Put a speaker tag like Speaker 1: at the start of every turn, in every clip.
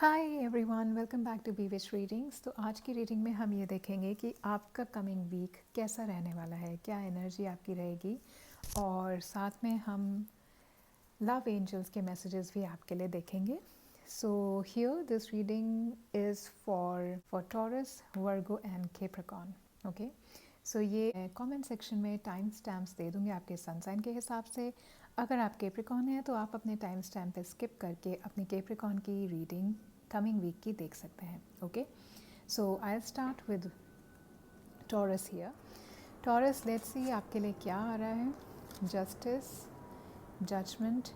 Speaker 1: Hi everyone, welcome back to Bewish readings. तो आज की रीडिंग में हम ये देखेंगे कि आपका कमिंग वीक कैसा रहने वाला है, क्या एनर्जी आपकी रहेगी, और साथ में हम लव एंजल्स के मैसेजेस भी आपके लिए देखेंगे। So here this reading is for Taurus, Virgo and Capricorn. Okay, so ये कमेंट सेक्शन में टाइम स्टैम्प्स दे दूँगी आपके सन साइन के हिसाब से। अगर आप कैप्रिकॉर्न हैं तो आप अपने टाइम स्टैम्प पे स्किप करके अपनी कैप्रिकॉर्न की रीडिंग कमिंग वीक की देख सकते हैं। Okay, so I start with Taurus here. Taurus, let's see आपके लिए क्या आ रहा है। Justice, judgement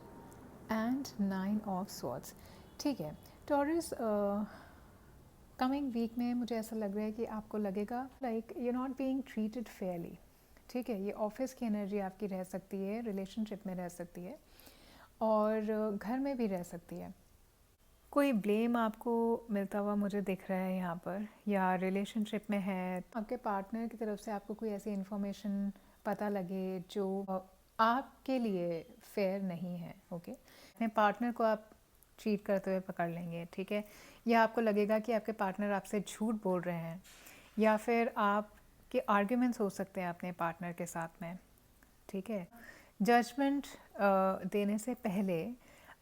Speaker 1: and 9 of swords. ठीक है टॉरस, कमिंग वीक में मुझे ऐसा लग रहा है कि आपको लगेगा like you not being treated Fairlie. ठीक है, ये ऑफिस की एनर्जी आपकी रह सकती है, रिलेशनशिप में रह सकती है, और घर में भी रह सकती है। कोई ब्लेम आपको मिलता हुआ मुझे दिख रहा है यहाँ पर, या रिलेशनशिप में है आपके पार्टनर की तरफ से आपको कोई ऐसी इन्फॉर्मेशन पता लगे जो आपके लिए फेयर नहीं है। ओके, अपने पार्टनर को आप चीट करते हुए पकड़ लेंगे। ठीक है, या आपको लगेगा कि आपके पार्टनर आपसे झूठ बोल रहे हैं, या फिर आपके आर्ग्यूमेंट्स हो सकते हैं अपने पार्टनर के साथ में। ठीक है, जजमेंट देने से पहले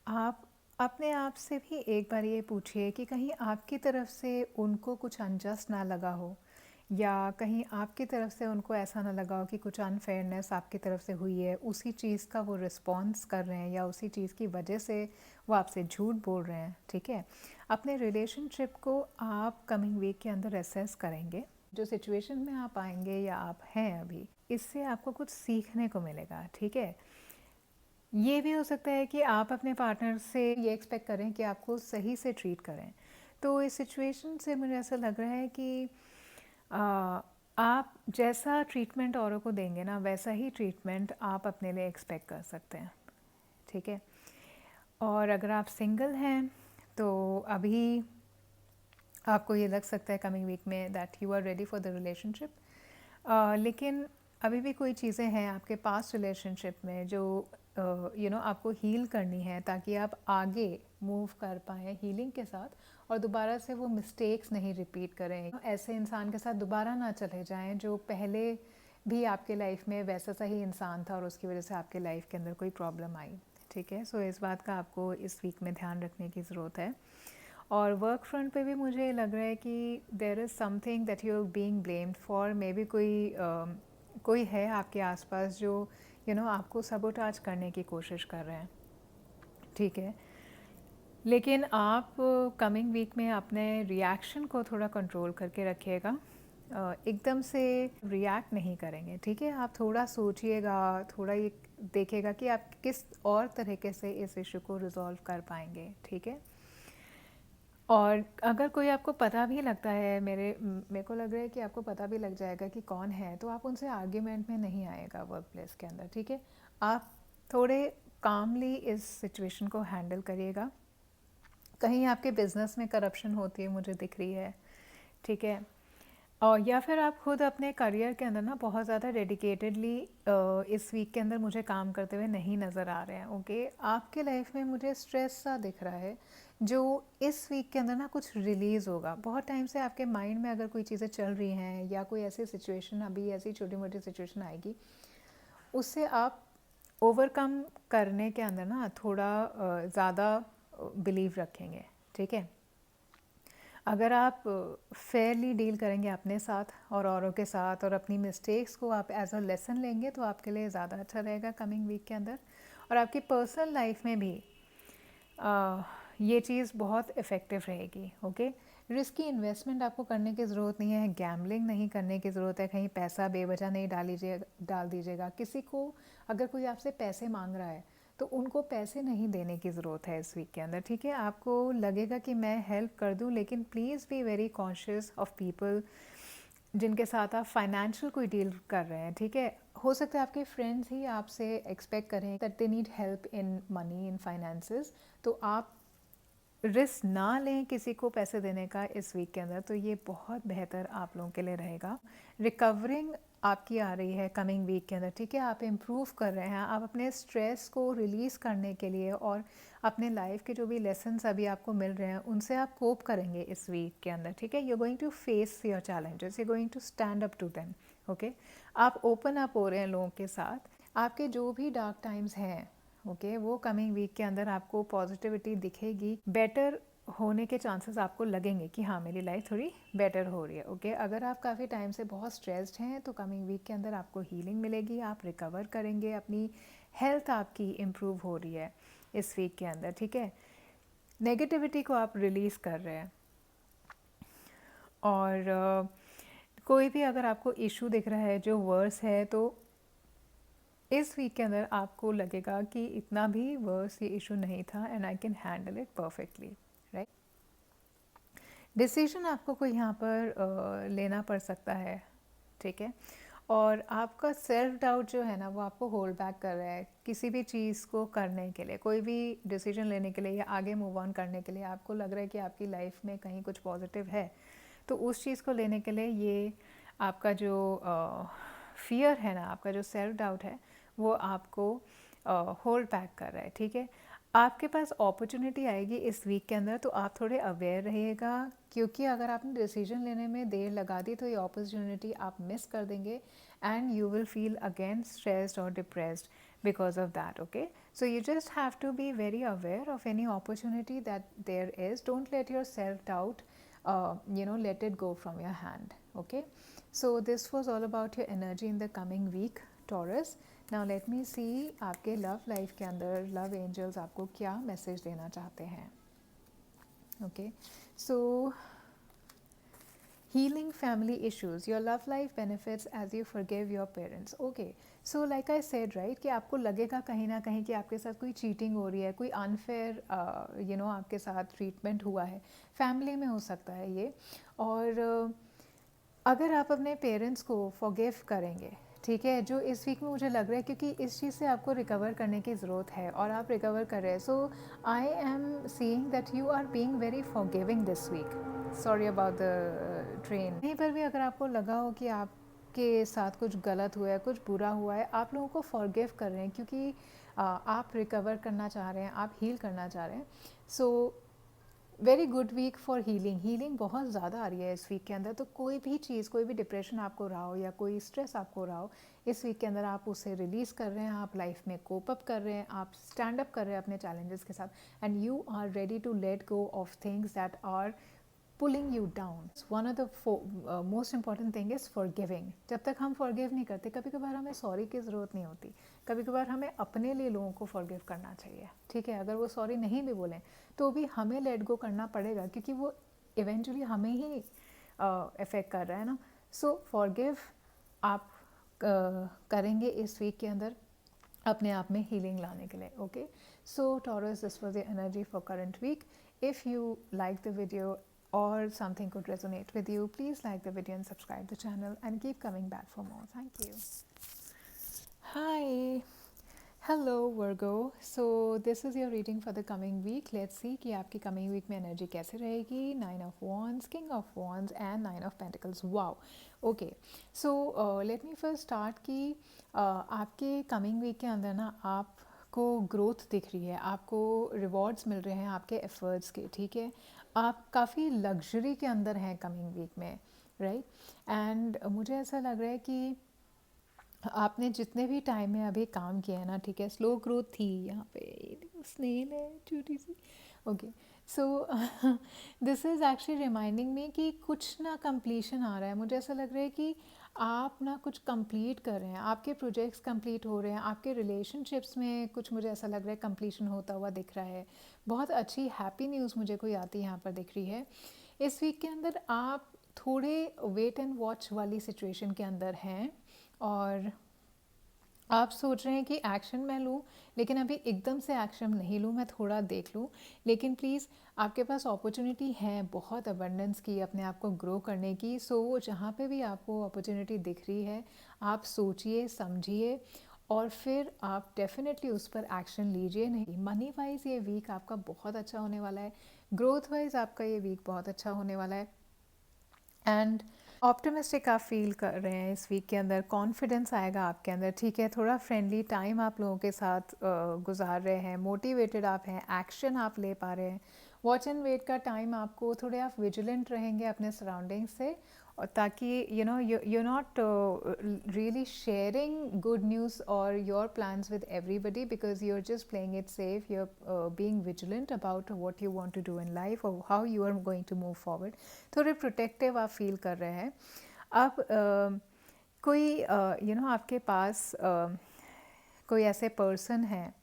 Speaker 1: आप अपने आप से भी एक बार ये पूछिए कि कहीं आपकी तरफ से उनको कुछ अनजस्ट ना लगा हो, या कहीं आपकी तरफ से उनको ऐसा ना लगा हो कि कुछ अनफेयरनेस आपकी तरफ से हुई है, उसी चीज़ का वो रिस्पॉन्स कर रहे हैं, या उसी चीज़ की वजह से वो आपसे झूठ बोल रहे हैं। ठीक है, अपने रिलेशनशिप को आप कमिंग वीक के अंदर एसेस करेंगे। जो सिचुएशन में आप आएंगे या आप हैं अभी, इससे आपको कुछ सीखने को मिलेगा। ठीक है, ये भी हो सकता है कि आप अपने पार्टनर से ये एक्सपेक्ट करें कि आपको सही से ट्रीट करें। तो इस सिचुएशन से मुझे ऐसा लग रहा है कि आप जैसा ट्रीटमेंट औरों को देंगे ना, वैसा ही ट्रीटमेंट आप अपने लिए एक्सपेक्ट कर सकते हैं। ठीक है, और अगर आप सिंगल हैं तो अभी आपको ये लग सकता है कमिंग वीक में that you are ready for the relationship, लेकिन अभी भी कोई चीज़ें हैं आपके पास्ट रिलेशनशिप में जो आपको हील करनी है, ताकि आप आगे मूव कर पाएँ हीलिंग के साथ, और दोबारा से वो मिस्टेक्स नहीं रिपीट करें। ऐसे इंसान के साथ दोबारा ना चले जाएं जो पहले भी आपके लाइफ में वैसा सा ही इंसान था और उसकी वजह से आपके लाइफ के अंदर कोई प्रॉब्लम आई। ठीक है, सो इस बात का आपको इस वीक में ध्यान रखने की ज़रूरत है। और वर्क फ्रंट पे भी मुझे लग रहा है कि there is something that you are being blamed for. Maybe कोई है आपके आसपास जो आपको सबोटाज करने की कोशिश कर रहे हैं। ठीक है, लेकिन आप कमिंग वीक में अपने रिएक्शन को थोड़ा कंट्रोल करके रखिएगा। एकदम से रिएक्ट नहीं करेंगे। ठीक है, आप थोड़ा सोचिएगा, थोड़ा ये देखिएगा कि आप किस और तरीके से इस इशू को रिजॉल्व कर पाएंगे। ठीक है, और अगर कोई आपको पता भी लगता है, मेरे को लग रहा है कि आपको पता भी लग जाएगा कि कौन है, तो आप उनसे आर्ग्यूमेंट में नहीं आएगा वर्क प्लेस के अंदर। ठीक है, आप थोड़े कामली इस सिचुएशन को हैंडल करिएगा। कहीं आपके बिजनेस में करप्शन होती है मुझे दिख रही है। ठीक है, और या फिर आप खुद अपने करियर के अंदर ना बहुत ज़्यादा डेडिकेटेडली इस वीक के अंदर मुझे काम करते हुए नहीं नज़र आ रहे हैं। ओके, आपके लाइफ में मुझे स्ट्रेस सा दिख रहा है जो इस वीक के अंदर ना कुछ रिलीज़ होगा। बहुत टाइम से आपके माइंड में अगर कोई चीज़ें चल रही हैं, या कोई ऐसी सिचुएशन, अभी ऐसी छोटी मोटी सिचुएशन आएगी, उससे आप ओवरकम करने के अंदर ना थोड़ा ज़्यादा बिलीव रखेंगे। ठीक है, अगर आप फेयरली डील करेंगे अपने साथ और औरों के साथ, और अपनी मिस्टेक्स को आप एज अ लेसन लेंगे, तो आपके लिए ज़्यादा अच्छा रहेगा कमिंग वीक के अंदर। और आपकी पर्सनल लाइफ में भी ये चीज़ बहुत इफ़ेक्टिव रहेगी। ओके, रिस्की इन्वेस्टमेंट आपको करने की ज़रूरत नहीं है, गैम्बलिंग नहीं करने की ज़रूरत है, कहीं पैसा बेवजह नहीं डाल दीजिएगा। किसी को अगर कोई आपसे पैसे मांग रहा है तो उनको पैसे नहीं देने की ज़रूरत है इस वीक के अंदर। ठीक है, आपको लगेगा कि मैं हेल्प कर दूं, लेकिन please be very conscious of people जिनके साथ आप फाइनेंशियल कोई डील कर रहे हैं। ठीक है, हो सकता है आपके फ्रेंड्स ही आपसे एक्सपेक्ट करें that they need help in money, in finances, तो आप रिस्क ना लें किसी को पैसे देने का इस वीक के अंदर, तो ये बहुत बेहतर आप लोगों के लिए रहेगा। रिकवरिंग आपकी आ रही है कमिंग वीक के अंदर, ठीक है। आप इम्प्रूव कर रहे हैं, आप अपने स्ट्रेस को रिलीज़ करने के लिए और अपने लाइफ के जो भी लेसन्स अभी आपको मिल रहे हैं उनसे आप कोप करेंगे इस वीक के अंदर, ठीक है। You going to face your challenges, you going to stand up to them, okay. आप ओपन अप हो रहे हैं लोगों के साथ। आपके जो भी डार्क टाइम्स हैं, ओके, वो कमिंग वीक के अंदर आपको पॉजिटिविटी दिखेगी, बेटर होने के चांसेस आपको लगेंगे कि हाँ मेरी लाइफ थोड़ी बेटर हो रही है, ओके। अगर आप काफ़ी टाइम से बहुत स्ट्रेस्ड हैं तो कमिंग वीक के अंदर आपको हीलिंग मिलेगी, आप रिकवर करेंगे, अपनी हेल्थ आपकी इम्प्रूव हो रही है इस वीक के अंदर, ठीक है। नेगेटिविटी को आप रिलीज़ कर रहे हैं। और कोई भी अगर आपको इशू दिख रहा है जो वर्स है, तो इस वीक के अंदर आपको लगेगा कि इतना भी वर्स ये इशू नहीं था and I can handle it perfectly, right. Decision आपको कोई यहाँ पर लेना पड़ सकता है, ठीक है। और आपका सेल्फ डाउट जो है ना वो आपको होल्ड बैक कर रहा है किसी भी चीज़ को करने के लिए, कोई भी डिसीजन लेने के लिए या आगे मूव ऑन करने के लिए। आपको लग रहा है कि आपकी लाइफ में कहीं कुछ पॉजिटिव है, तो उस चीज़ को लेने के लिए ये आपका जो फियर है ना, आपका जो सेल्फ डाउट है, वो आपको होल्ड बैक कर रहा है, ठीक है। आपके पास अपॉर्चुनिटी आएगी इस वीक के अंदर, तो आप थोड़े अवेयर रहिएगा, क्योंकि अगर आपने डिसीजन लेने में देर लगा दी तो ये अपॉर्चुनिटी आप मिस कर देंगे and you will feel again stressed और depressed because of that, okay. So you just have to be very aware of any opportunity that there is. Don't let your self doubt let it go from your hand, okay. So this was all about your energy in the coming week, Taurus. Now let me see आपके love life के अंदर love angels आपको क्या message देना चाहते हैं, okay. So healing family issues, your love life benefits as you forgive your parents, okay. So like I said, right, कि आपको लगेगा कहीं ना कहीं कि आपके साथ कोई चीटिंग हो रही है, कोई अनफेयर आपके साथ ट्रीटमेंट हुआ है, फैमिली में हो सकता है ये। और अगर आप अपने पेरेंट्स को फॉरगिव करेंगे, ठीक है, जो इस वीक में मुझे लग रहा है, क्योंकि इस चीज़ से आपको रिकवर करने की ज़रूरत है और आप रिकवर कर रहे हैं। So I am seeing that you are being very forgiving this week. Sorry about the train. कहीं पर भी अगर आपको लगा हो कि आपके साथ कुछ गलत हुआ है, कुछ बुरा हुआ है, आप लोगों को फॉरगिव कर रहे हैं, क्योंकि आप रिकवर करना चाह रहे हैं, आप हील करना चाह रहे हैं। So very good week for healing. Healing बहुत ज़्यादा आ रही है इस वीक के अंदर, तो कोई भी चीज़, कोई भी डिप्रेशन आपको रहा हो या कोई स्ट्रेस आपको रहा हो, इस वीक के अंदर आप उसे रिलीज़ कर रहे हैं, आप लाइफ में कोप अप कर रहे हैं, आप स्टैंड अप कर रहे हैं अपने चैलेंजेस के साथ and you are ready to let go of things that are pulling you down. One of the most important thing is forgiving. जब तक हम forgive नहीं करते, कभी कभार हमें सॉरी की ज़रूरत नहीं होती, कभी कभार हमें अपने लिए लोगों को forgive करना चाहिए, ठीक है। अगर वो सॉरी नहीं भी बोलें तो भी हमें let go करना पड़ेगा, क्योंकि वो eventually हमें ही affect कर रहा है ना। So forgive आप करेंगे इस वीक के अंदर अपने आप में हीलिंग लाने के लिए, okay. So Taurus, this was the energy for current week. If you like the video or something could resonate with you, please like the video and subscribe the channel and keep coming back for more. Thank you. Hi. Hello Virgo. So this is your reading for the coming week. Let's see कि आपकी coming week में energy कैसे रहेगी. 9 of Wands, King of Wands and 9 of Pentacles. Wow. Okay. So let me first start कि आपके coming week के अंदर ना आपको growth दिख रही है, आपको rewards मिल रहे हैं आपके efforts के, ठीक है। आप काफ़ी luxury के अंदर हैं coming week में, right? And मुझे ऐसा लग रहा है कि आपने जितने भी टाइम में अभी काम किया है ना, ठीक है, स्लो ग्रोथ थी यहाँ पे, स्नेल है छोटी सी, okay. So this is actually reminding में कि कुछ ना कंप्लीशन आ रहा है। मुझे ऐसा लग रहा है कि आप ना कुछ कंप्लीट कर रहे हैं, आपके प्रोजेक्ट्स कंप्लीट हो रहे हैं, आपके रिलेशनशिप्स में कुछ मुझे ऐसा लग रहा है कंप्लीशन होता हुआ दिख रहा है। बहुत अच्छी हैप्पी न्यूज़ मुझे कोई आती यहाँ पर दिख रही है। इस वीक के अंदर आप थोड़े वेट एंड वॉच वाली सिचुएशन के अंदर हैं और आप सोच रहे हैं कि एक्शन मैं लूँ, लेकिन अभी एकदम से एक्शन नहीं लूँ, मैं थोड़ा देख लूँ। लेकिन प्लीज़ आपके पास अपॉर्चुनिटी है बहुत अबंडेंस की अपने आप को ग्रो करने की। सो जहाँ पे भी आपको अपॉर्चुनिटी दिख रही है, आप सोचिए, समझिए और फिर आप डेफिनेटली उस पर एक्शन लीजिए। नहीं, मनी वाइज ये वीक आपका बहुत अच्छा होने वाला है, ग्रोथ वाइज आपका ये वीक बहुत अच्छा होने वाला है, एंड ऑप्टिमिस्टिक आप फील कर रहे हैं इस वीक के अंदर, कॉन्फिडेंस आएगा आपके अंदर, ठीक है। थोड़ा फ्रेंडली टाइम आप लोगों के साथ गुजार रहे हैं, मोटिवेटेड आप हैं, एक्शन आप ले पा रहे हैं। वॉच एंड वेट का टाइम आपको, थोड़े आप विजिलेंट रहेंगे अपने सराउंडिंग्स से, और ताकि you not really sharing good news और your plans with everybody, because you are just playing it safe, you are being vigilant about what you want to do in life और how you are going to move forward. थोड़े protective आप feel कर रहे हैं। अब कोई आपके पास कोई ऐसे पर्सन हैं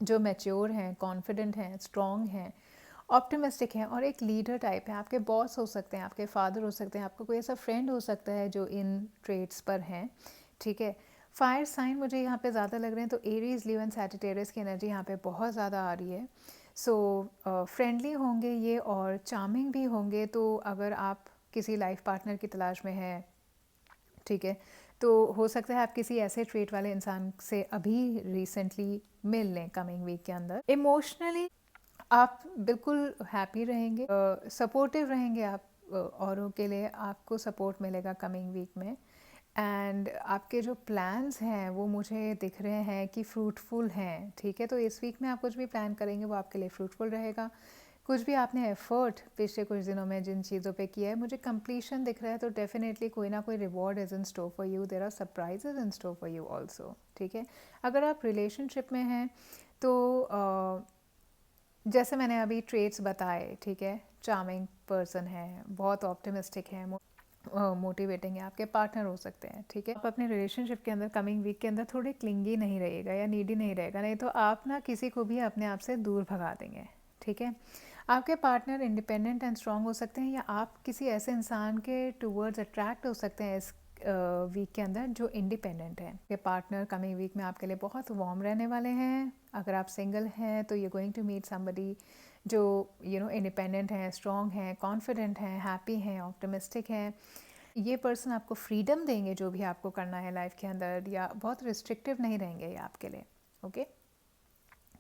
Speaker 1: जो मैच्योर हैं, कॉन्फिडेंट हैं, स्ट्रॉन्ग हैं, ऑप्टिमिस्टिक हैं और एक लीडर टाइप है। आपके बॉस हो सकते हैं, आपके फादर हो सकते हैं, आपका कोई ऐसा फ्रेंड हो सकता है जो इन ट्रेड्स पर हैं, ठीक है। फायर साइन मुझे यहाँ पे ज़्यादा लग रहे हैं, तो एरीज, लियो एंड सैजिटेरियस की एनर्जी यहाँ पे बहुत ज़्यादा आ रही है। सो फ्रेंडली होंगे ये और चार्मिंग भी होंगे। तो अगर आप किसी लाइफ पार्टनर की तलाश में हैं, ठीक है, तो हो सकता है आप किसी ऐसे ट्रेट वाले इंसान से अभी रिसेंटली मिल लें कमिंग वीक के अंदर। इमोशनली आप बिल्कुल हैप्पी रहेंगे, सपोर्टिव रहेंगे आप, औरों के लिए आपको सपोर्ट मिलेगा कमिंग वीक में। एंड आपके जो प्लान्स हैं वो मुझे दिख रहे हैं कि फ्रूटफुल हैं, ठीक है। तो इस वीक में आप कुछ भी प्लान करेंगे वो आपके लिए फ्रूटफुल रहेगा। कुछ भी आपने एफर्ट पिछले कुछ दिनों में जिन चीज़ों पे किया है, मुझे कंप्लीशन दिख रहा है, तो डेफिनेटली कोई ना कोई reward is in store for you, there are surprises in store for you also, ठीक है। अगर आप रिलेशनशिप में हैं तो जैसे मैंने अभी ट्रेट्स बताए, ठीक है, चार्मिंग पर्सन है, बहुत ऑप्टिमिस्टिक है, मोटिवेटिंग है, आपके पार्टनर हो सकते हैं, ठीक है। आप अपने रिलेशनशिप के अंदर कमिंग वीक के अंदर थोड़े क्लिंगी नहीं रहिएगा या नीडी नहीं रहेगा, नहीं तो आप ना किसी को भी अपने आप से दूर भगा देंगे, ठीक है। आपके पार्टनर इंडिपेंडेंट एंड स्ट्रांग हो सकते हैं, या आप किसी ऐसे इंसान के टूवर्ड्स अट्रैक्ट हो सकते हैं इस वीक के अंदर जो इंडिपेंडेंट है। आपके पार्टनर कमिंग वीक में आपके लिए बहुत वार्म रहने वाले हैं। अगर आप सिंगल हैं तो you going to meet somebody जो इंडिपेंडेंट हैं, स्ट्रॉन्ग हैं, कॉन्फिडेंट हैं, हैप्पी हैं, ऑप्टिमिस्टिक हैं। ये पर्सन आपको फ्रीडम देंगे जो भी आपको करना है लाइफ के अंदर, या बहुत रिस्ट्रिक्टिव नहीं रहेंगे ये आपके लिए, ओके।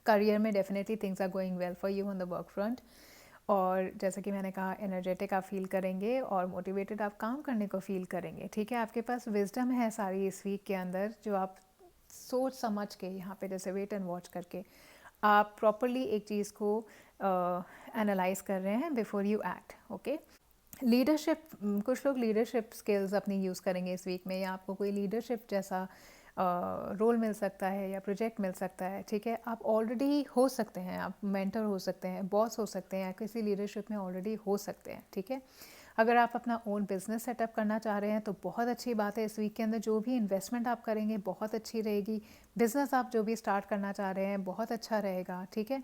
Speaker 1: करियर में definitely things are going well for you on the work front, और जैसे कि मैंने कहा एनर्जेटिक आप फील करेंगे और मोटिवेटेड आप काम करने को फील करेंगे, ठीक है। आपके पास विजडम है सारी इस वीक के अंदर, जो आप सोच समझ के यहाँ पे जैसे वेट एंड वॉच करके आप प्रॉपरली एक चीज़ को एनालाइज कर रहे हैं before you act, okay. Leadership, कुछ लोग लीडरशिप स्किल्स अपनी यूज़ करेंगे इस वीक में, या आपको कोई लीडरशिप जैसा रोल मिल सकता है या प्रोजेक्ट मिल सकता है, ठीक है। आप ऑलरेडी हो सकते हैं, आप मेंटर हो सकते हैं, बॉस हो सकते हैं, या किसी लीडरशिप में ऑलरेडी हो सकते हैं, ठीक है। अगर आप अपना ओन बिजनेस सेटअप करना चाह रहे हैं तो बहुत अच्छी बात है। इस वीक के अंदर जो भी इन्वेस्टमेंट आप करेंगे बहुत अच्छी रहेगी। बिजनेस आप जो भी स्टार्ट करना चाह रहे हैं बहुत अच्छा रहेगा, ठीक है।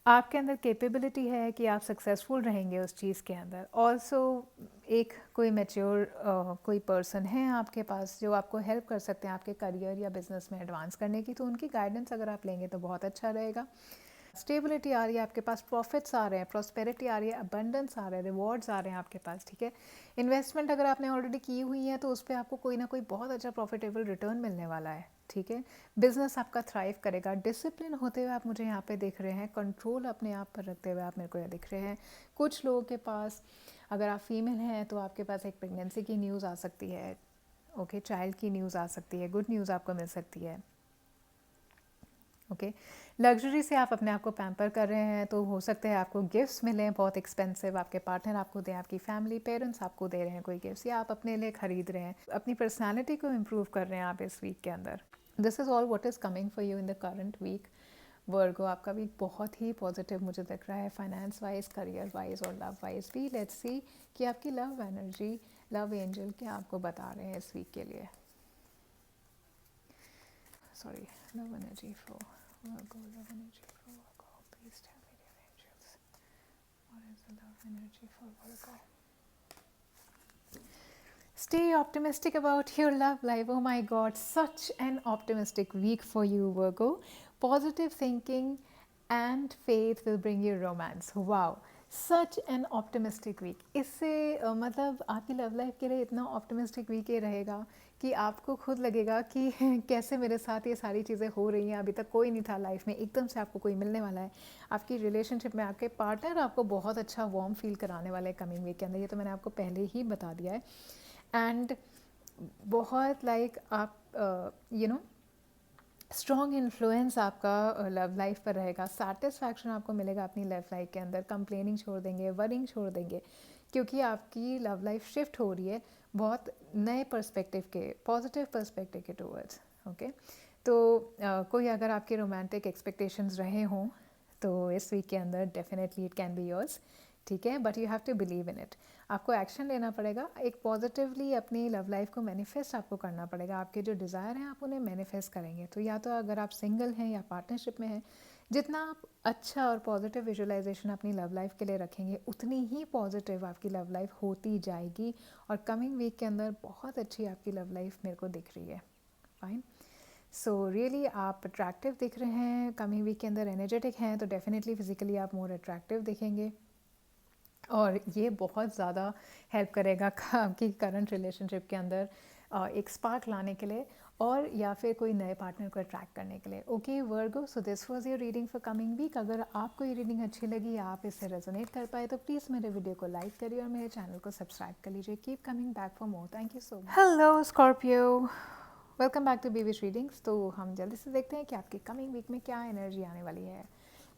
Speaker 1: आपके अंदर कैपेबिलिटी है कि आप सक्सेसफुल रहेंगे उस चीज़ के अंदर। ऑल्सो एक कोई मैच्योर कोई पर्सन है आपके पास जो आपको हेल्प कर सकते हैं आपके करियर या बिजनेस में एडवांस करने की, तो उनकी गाइडेंस अगर आप लेंगे तो बहुत अच्छा रहेगा। स्टेबिलिटी आ रही है आपके पास, प्रॉफिट्स आ रहे हैं, प्रॉस्पेरिटी आ रही है, अबंडेंस आ रहा है, रिवॉर्ड्स आ रहे हैं आपके पास, ठीक है। इन्वेस्टमेंट अगर आपने ऑलरेडी की हुई है तो उस पर आपको कोई ना कोई बहुत अच्छा प्रॉफिटेबल रिटर्न मिलने वाला है, ठीक है। बिजनेस आपका थ्राइव करेगा। डिसिप्लिन होते हुए आप मुझे यहाँ पे दिख रहे हैं, कंट्रोल अपने आप पर रखते हुए आप मेरे को यहाँ दिख रहे हैं। कुछ लोगों के पास, अगर आप फीमेल हैं तो आपके पास एक प्रेगनेंसी की न्यूज़ आ सकती है, ओके, चाइल्ड की न्यूज़ आ सकती है, गुड न्यूज़ आपको मिल सकती है, ओके। लग्जरी से आप अपने आप को पैम्पर कर रहे हैं तो हो सकता है आपको गिफ्ट्स मिलें बहुत एक्सपेंसिव, आपके पार्टनर आपको दें, आपकी फैमिली, पेरेंट्स आपको दे रहे हैं कोई गिफ्ट्स, या आप अपने लिए ख़रीद रहे हैं। अपनी पर्सनालिटी को इम्प्रूव कर रहे हैं आप इस वीक के अंदर। This is all what is coming for you in the current week. Virgo, आपका वीक बहुत ही पॉजिटिव मुझे दिख रहा है, फाइनेंस वाइज, करियर वाइज और लव वाइज भी। लेट्स सी कि आपकी लव एनर्जी, लव एंजल क्या आपको बता रहे हैं इस वीक के लिए। Sorry, love energy for Virgo, love energy for Virgo. Please tell me, dear angels, what is the love energy for Virgo? Stay optimistic about your love life. Oh my God, such an optimistic week for you, Virgo. Positive thinking and faith will bring you romance. Wow, such an optimistic week. इससे मतलब आपकी love life के लिए इतना optimistic week ये रहेगा कि आपको खुद लगेगा कि कैसे मेरे साथ ये सारी चीज़ें हो रही हैं, अभी तक कोई नहीं था लाइफ में, एकदम से आपको कोई मिलने वाला है। आपकी रिलेशनशिप में आपके पार्टनर आपको बहुत अच्छा वार्म फील कराने वाले हैं कमिंग वीक के अंदर, ये तो मैंने आपको पहले ही बता दिया है। एंड बहुत लाइक आप यू नो स्ट्रॉन्ग इन्फ्लुएंस आपका लव लाइफ पर रहेगा, सेटिस्फैक्शन आपको मिलेगा अपनी लव लाइफ के अंदर, कंप्लेनिंग छोड़ देंगे, वरिंग छोड़ देंगे, क्योंकि आपकी लव लाइफ शिफ्ट हो रही है बहुत नए पर्सपेक्टिव के, पॉजिटिव पर्सपेक्टिव के टूवर्ड्स। ओके, तो कोई अगर आपके रोमांटिक एक्सपेक्टेशंस रहे हों तो इस वीक के अंदर definitely it can be yours, ठीक है, but you have to believe in it. आपको एक्शन लेना पड़ेगा, एक पॉजिटिवली अपनी लव लाइफ को मैनिफेस्ट आपको करना पड़ेगा। आपके जो डिज़ायर हैं आप उन्हें मैनिफेस्ट करेंगे। तो या तो अगर आप सिंगल हैं या पार्टनरशिप में हैं, जितना आप अच्छा और पॉजिटिव विजुअलाइजेशन अपनी लव लाइफ के लिए रखेंगे उतनी ही पॉजिटिव आपकी लव लाइफ होती जाएगी। और कमिंग वीक के अंदर बहुत अच्छी आपकी लव लाइफ मेरे को दिख रही है। फाइन, सो रियली आप अट्रैक्टिव दिख रहे हैं कमिंग वीक के अंदर, एनर्जेटिक हैं, तो डेफिनेटली फिजिकली आप मोर अट्रैक्टिव दिखेंगे। और ये बहुत ज़्यादा हेल्प करेगा आपकी करंट रिलेशनशिप के अंदर एक स्पार्क लाने के लिए, और या फिर कोई नए पार्टनर को अट्रैक्ट करने के लिए। Okay Virgo, so this was your reading for coming week. अगर आपको ये रीडिंग अच्छी लगी, आप इससे रेजोनेट कर पाए, तो प्लीज़ मेरे वीडियो को लाइक करिए और मेरे चैनल को सब्सक्राइब कर लीजिए। Keep coming back for more. Thank you so much. Hello Scorpio, welcome back to Bewish readings. तो हम जल्दी से देखते हैं कि आपकी कमिंग वीक में क्या एनर्जी आने वाली है।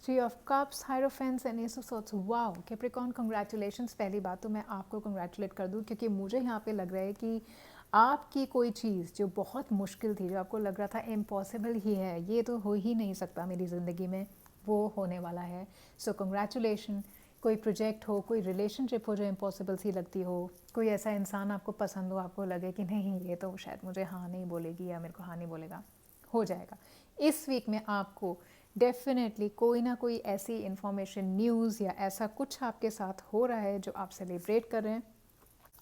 Speaker 1: Three of cups, hierophants and ace of swords. Wow Capricorn, congratulations. पहली बात तो मैं आपको कंग्रेचुलेट कर दूं, क्योंकि मुझे यहाँ पे लग रहा है कि आपकी कोई चीज़ जो बहुत मुश्किल थी, जो आपको लग रहा था इम्पॉसिबल ही है, ये तो हो ही नहीं सकता मेरी ज़िंदगी में, वो होने वाला है। So congratulation. कोई प्रोजेक्ट हो, कोई रिलेशनशिप हो जो इम्पॉसिबल सी लगती हो, कोई ऐसा इंसान आपको पसंद हो, आपको लगे कि नहीं ये तो शायद मुझे हाँ नहीं बोलेगी या मेरे को हाँ नहीं बोलेगा, हो जाएगा। इस वीक में आपको डेफिनेटली कोई ना कोई ऐसी इंफॉर्मेशन, न्यूज़ या ऐसा कुछ आपके साथ हो रहा है जो आप सेलिब्रेट कर रहे हैं,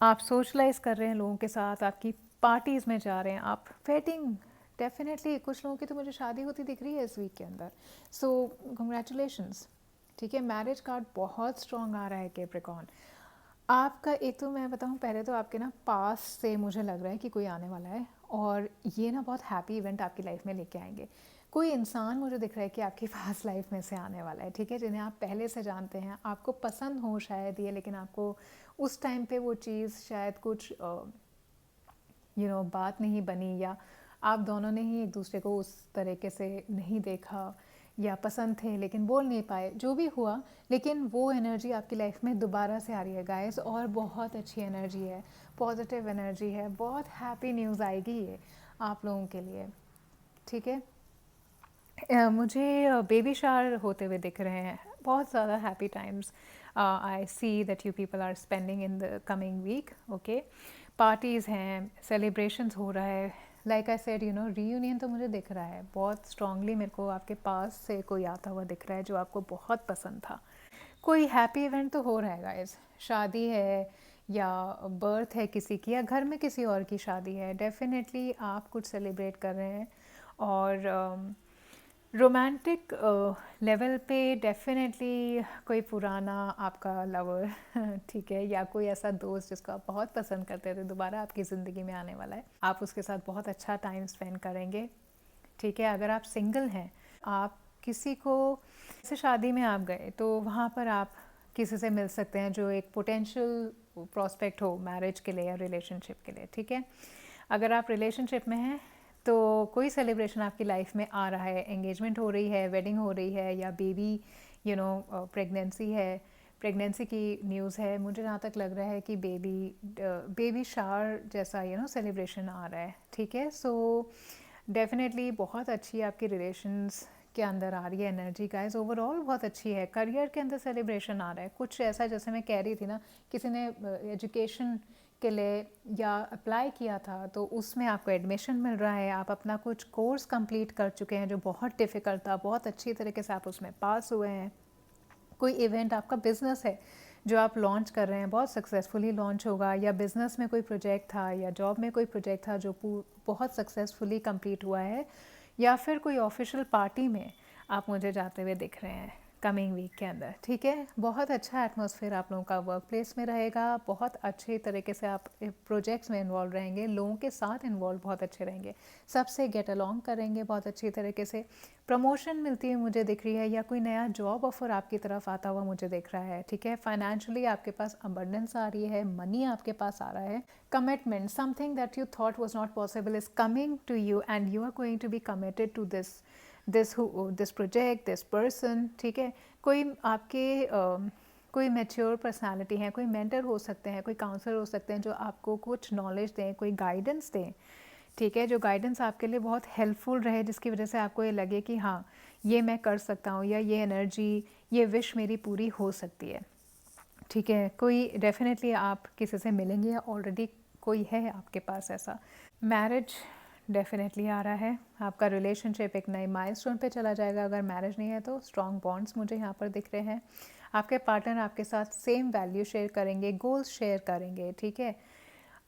Speaker 1: आप सोशलाइज कर रहे हैं लोगों के साथ, आपकी पार्टीज़ में जा रहे हैं, आप वेडिंग, डेफिनेटली कुछ लोगों की तो मुझे शादी होती दिख रही है इस वीक के अंदर। सो कंग्रेचुलेशंस, ठीक है। मैरिज कार्ड बहुत स्ट्रॉन्ग आ रहा है कैप्रिकॉर्न। आपका एक तो मैं बताऊं, पहले तो आपके ना पास से मुझे लग रहा है कि कोई आने वाला है, और ये ना बहुत हैप्पी इवेंट आपकी लाइफ में लेके आएंगे। कोई इंसान मुझे दिख रहा है कि आपकी पास लाइफ में से आने वाला है, ठीक है, जिन्हें आप पहले से जानते हैं, आपको पसंद हो शायद ये, लेकिन आपको उस टाइम पे वो चीज़ शायद कुछ बात नहीं बनी, या आप दोनों ने ही एक दूसरे को उस तरीके से नहीं देखा, या पसंद थे लेकिन बोल नहीं पाए, जो भी हुआ, लेकिन वो एनर्जी आपकी लाइफ में दोबारा से आ रही है गाइस, और बहुत अच्छी एनर्जी है, पॉजिटिव एनर्जी है, बहुत हैप्पी न्यूज़ आएगी ये आप लोगों के लिए, ठीक है। मुझे बेबी शावर होते हुए दिख रहे हैं, बहुत ज़्यादा happy times I see that you people are spending in the coming week. Okay, parties हैं, सेलिब्रेशंस हो रहा है, लाइक आई सेड रीयूनियन तो मुझे दिख रहा है बहुत स्ट्रांगली, मेरे को आपके पास से कोई आता हुआ दिख रहा है जो आपको बहुत पसंद था। कोई हैप्पी इवेंट तो हो रहा है गाइस, शादी है या बर्थ है किसी की, या घर में किसी और की शादी है, डेफिनेटली आप कुछ सेलिब्रेट कर रहे हैं। और रोमांटिक लेवल पे डेफिनेटली कोई पुराना आपका लवर ठीक है, या कोई ऐसा दोस्त जिसको आप बहुत पसंद करते थे दोबारा आपकी ज़िंदगी में आने वाला है, आप उसके साथ बहुत अच्छा टाइम स्पेंड करेंगे, ठीक है। अगर आप सिंगल हैं, आप किसी को से शादी में आप गए तो वहाँ पर आप किसी से मिल सकते हैं जो एक पोटेंशियल प्रॉस्पेक्ट हो मैरिज के लिए या रिलेशनशिप के लिए, ठीक है। अगर आप रिलेशनशिप में हैं तो कोई सेलिब्रेशन आपकी लाइफ में आ रहा है, एंगेजमेंट हो रही है, वेडिंग हो रही है, या बेबी प्रेगनेंसी है, प्रेगनेंसी की न्यूज़ है, मुझे जहाँ तक लग रहा है कि बेबी शावर जैसा सेलिब्रेशन आ रहा है, ठीक है। सो डेफिनेटली बहुत अच्छी आपकी रिलेशंस के अंदर आ रही है एनर्जी गाइस, ओवरऑल बहुत अच्छी है। करियर के अंदर सेलिब्रेशन आ रहा है, कुछ ऐसा जैसे मैं कह रही थी ना, किसी ने एजुकेशन के लिए या अप्लाई किया था तो उसमें आपको एडमिशन मिल रहा है, आप अपना कुछ कोर्स कंप्लीट कर चुके हैं जो बहुत डिफ़िकल्ट था, बहुत अच्छी तरीके से आप उसमें पास हुए हैं। कोई इवेंट, आपका बिज़नेस है जो आप लॉन्च कर रहे हैं, बहुत सक्सेसफुली लॉन्च होगा, या बिज़नेस में कोई प्रोजेक्ट था या जॉब में कोई प्रोजेक्ट था जो बहुत सक्सेसफुली कंप्लीट हुआ है, या फिर कोई ऑफिशियल पार्टी में आप मुझे जाते हुए दिख रहे हैं, कमिंग वीक के अंदर, ठीक है। बहुत अच्छा एटमॉस्फेयर आप लोगों का वर्क प्लेस में रहेगा, बहुत अच्छे तरीके से आप प्रोजेक्ट्स में इन्वॉल्व रहेंगे, लोगों के साथ इन्वॉल्व बहुत अच्छे रहेंगे, सबसे गेट अलॉन्ग करेंगे बहुत अच्छी तरीके से। प्रमोशन मिलती है मुझे दिख रही है, या कोई नया जॉब ऑफर आपकी तरफ आता हुआ मुझे दिख रहा है, ठीक है। फाइनेंशियली आपके पास अबंडेंस आ रही है, मनी आपके पास आ रहा है। Commitment, something that you thought was not possible is coming to you and you are going to be committed to this project, this person, ठीक है। कोई आपके कोई मैच्योर पर्सनालिटी है, कोई मेंटर हो सकते हैं, कोई काउंसलर हो सकते हैं जो आपको कुछ नॉलेज दें, कोई गाइडेंस दें, ठीक है। जो गाइडेंस आपके लिए बहुत हेल्पफुल रहे, जिसकी वजह से आपको ये लगे कि हाँ ये मैं कर सकता हूँ, या ये एनर्जी, ये विश मेरी पूरी हो सकती है, ठीक है। कोई डेफिनेटली आप किसी से मिलेंगे, या ऑलरेडी कोई है आपके पास ऐसा। मैरिज डेफिनेटली आ रहा है, आपका रिलेशनशिप एक नए माइलस्टोन पे चला जाएगा। अगर मैरिज नहीं है तो स्ट्रॉन्ग बॉन्ड्स मुझे यहाँ पर दिख रहे हैं। आपके पार्टनर आपके साथ सेम वैल्यू शेयर करेंगे, गोल्स शेयर करेंगे, ठीक है।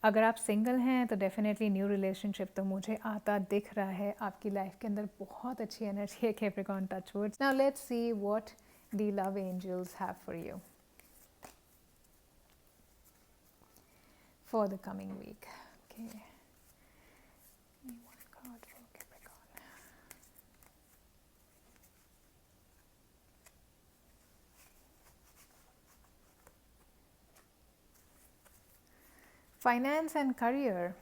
Speaker 1: अगर आप सिंगल हैं तो डेफिनेटली न्यू रिलेशनशिप तो मुझे आता दिख रहा है। आपकी लाइफ के अंदर बहुत अच्छी एनर्जी है Capricorn, touch wood. Now let's see what the love angels have for you for the coming week. Okay. One card for Capricorn. Finance and career,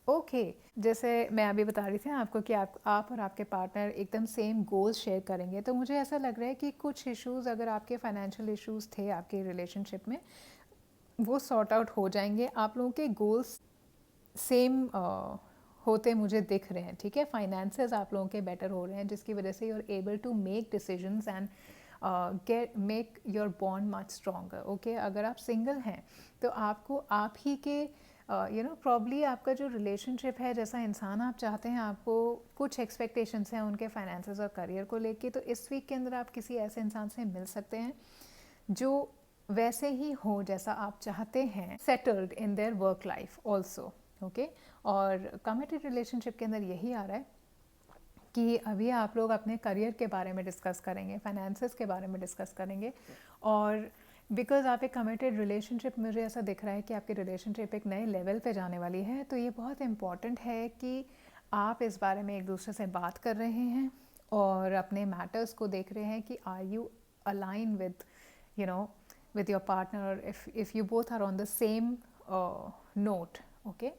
Speaker 1: okay. जैसे मैं अभी बता रही थी आपको कि आप और आपके पार्टनर एकदम सेम गोल्स शेयर करेंगे, तो मुझे ऐसा लग रहा है कि कुछ इश्यूज़, अगर आपके फाइनेंशियल इश्यूज़ थे आपके रिलेशनशिप में, वो सॉर्ट आउट हो जाएंगे। आप लोगों के गोल्स सेम होते मुझे दिख रहे हैं, ठीक है। फाइनेंसेस आप लोगों के बेटर हो रहे हैं, जिसकी वजह से you are able to make decisions and get make your bond much stronger, okay. अगर आप सिंगल हैं तो आपको आप ही के प्रॉब्ली आपका जो रिलेशनशिप है, जैसा इंसान आप चाहते हैं, आपको कुछ एक्सपेक्टेशंस हैं उनके फाइनेंसेस और करियर को लेके। तो इस वीक के अंदर आप किसी ऐसे इंसान से मिल सकते हैं जो वैसे ही हो जैसा आप चाहते हैं, settled in their work life also, okay. और कमिटेड रिलेशनशिप के अंदर यही आ रहा है कि अभी आप लोग अपने करियर के बारे में डिस्कस करेंगे, फाइनेंसेस के बारे में डिस्कस करेंगे। और बिकॉज आप एक कमिटेड रिलेशनशिप, मुझे ऐसा दिख रहा है कि आपकी रिलेशनशिप एक नए लेवल पे जाने वाली है, तो ये बहुत इम्पॉर्टेंट है कि आप इस बारे में एक दूसरे से बात कर रहे हैं और अपने मैटर्स को देख रहे हैं कि are you align with you know with your partner, or if you both are on the same note, okay.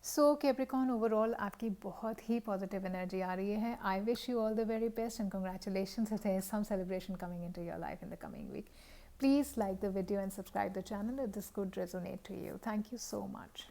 Speaker 1: So Capricorn, overall आपकी बहुत ही positive energy आ रही है. I wish you all the very best and congratulations if there is some celebration coming into your life in the coming week. Please like the video and subscribe the channel if this could resonate to you. Thank you so much.